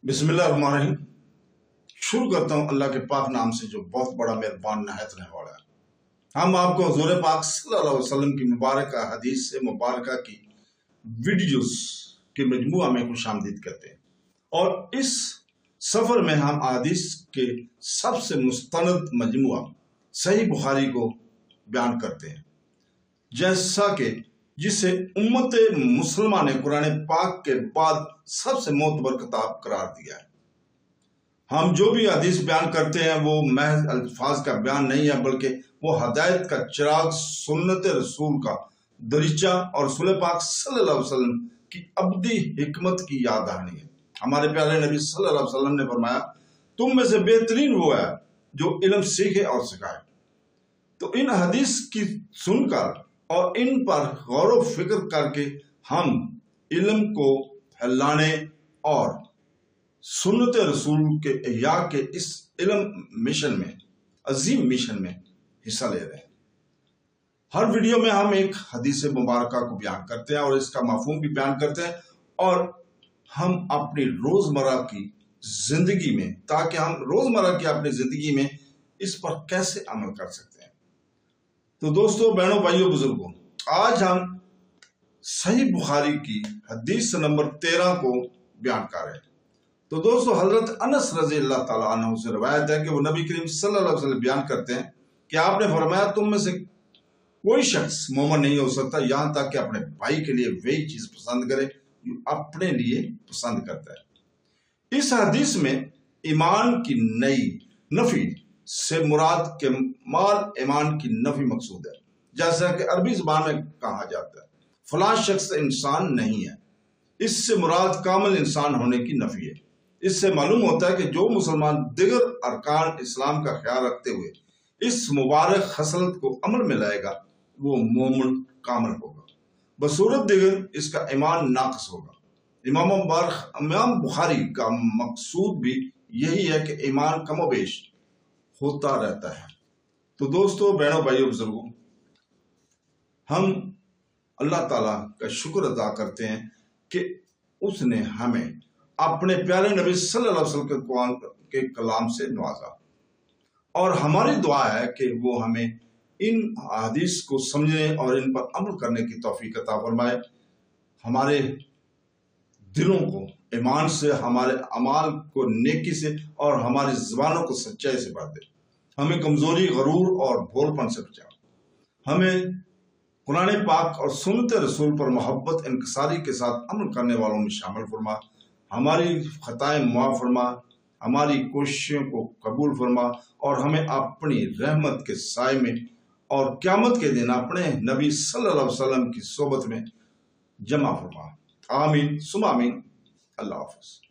बिस्मिल्लाहिर्रहमानिर्रहीम। शुरू करता हूँ अल्लाह के पाक नाम से जो बहुत बड़ा मेहरबान नहायत रहने वाला है। हम आपको हुज़ूर पाक सल्लल्लाहु अलैहि वसल्लम की मुबारक हदीस से मुबारक की वीडियोस के मजमुआ में खुशामदीद करते हैं और इस सफ़र में हम हदीस के सबसे मुस्तनद मजमुआ सही बुखारी को बयान करते हैं, जैसा कि जिसे उम्मत मुसलमान ने कुरान पाक के बाद सबसे मोतबर किताब करार दिया है। हम जो भी हदीस बयान करते हैं वो महज अल्फाज का बयान नहीं है, बल्कि वो हदायत का चिराग, सुन्नत रसूल का दरीचा और रसूल पाक सल्लल्लाहु अलैहि वसल्लम की अब्दी हिकमत की याद दहानी है। हमारे प्यारे नबी सल्लल्लाहु अलैहि वसल्लम ने फरमाया, तुम में से बेहतरीन वो है जो इल्म सीखे और सिखाए। तो इन हदीस की सुनकर और इन पर गौर व फिक्र करके हम इल्म को फैलाने और सुन्नत रसूल के इह्या के इस इल्म मिशन में, अजीम मिशन में हिस्सा ले रहे हैं। हर वीडियो में हम एक हदीस मुबारक को बयान करते हैं और इसका मफहूम भी बयान करते हैं और हम अपनी रोजमर्रा की जिंदगी में, ताकि हम रोजमर्रा की अपनी जिंदगी में इस पर कैसे अमल कर सकते हैं। तो दोस्तों, बहनों, भाइयों, बुजुर्गों, आज हम सही बुखारी की हदीस नंबर 13 को बयान कर रहे हैं। तो दोस्तों, हजरत अनस रज़ी अल्लाह ताला अन्हु से रवायत है कि वो नबी करीम सल्लल्लाहु अलैहि वसल्लम बयान करते हैं कि आपने फरमाया, तुम में से कोई शख्स मोमिन नहीं हो सकता यहाँ तक कि अपने भाई के लिए वही चीज पसंद करे जो अपने लिए पसंद करता है। इस हदीस में ईमान की नई नफी से मुराद के माल ईमान की नफी मकसूद है, जैसा कि अरबी जुबान में कहा जाता है फलां शख्स इंसान नहीं है। इससे मुराद कामिल इंसान होने की नफी है। इससे मालूम होता है कि जो मुसलमान दिगर अरकान इस्लाम का ख्याल रखते हुए इस मुबारक खसलत को अमल में लाएगा वो मोमिन कामिल होगा, बसूरत दिगर इसका ईमान नाक़िस होगा। इमाम बुखारी का मकसूद भी यही है कि ईमान कमोबेश होता रहता है। तो दोस्तों, बहनों, भाइयों, बुजुर्गों, हम अल्लाह ताला का शुक्र अदा करते हैं कि उसने हमें अपने प्यारे नबी सल्लल्लाहु अलैहि वसल्लम के कलाम से नवाजा और हमारी दुआ है कि वो हमें इन हदीस को समझने और इन पर अमल करने की तौफीक अता फरमाए। हमारे दिलों को ईमान से, हमारे अमाल को नेकी से और हमारी ज़ुबानों को सच्चाई से भर दे। हमें कमज़ोरी, गरूर और भोलपन से बचाओ। हमें कुरान पाक और सुन्नत रसूल पर मोहब्बत, इनकिसारी के साथ अमल करने वालों में शामिल फरमा। हमारी खताएं माफ़ फरमा, हमारी कोशिशों को कबूल फरमा और हमें अपनी रहमत के साए में और क़यामत के दिन अपने नबी सल्लल्लाहु अलैहि वसल्लम की सोबत में जमा फरमा। आमीन सुम आमीन। अल्लाह हाफ़िज़।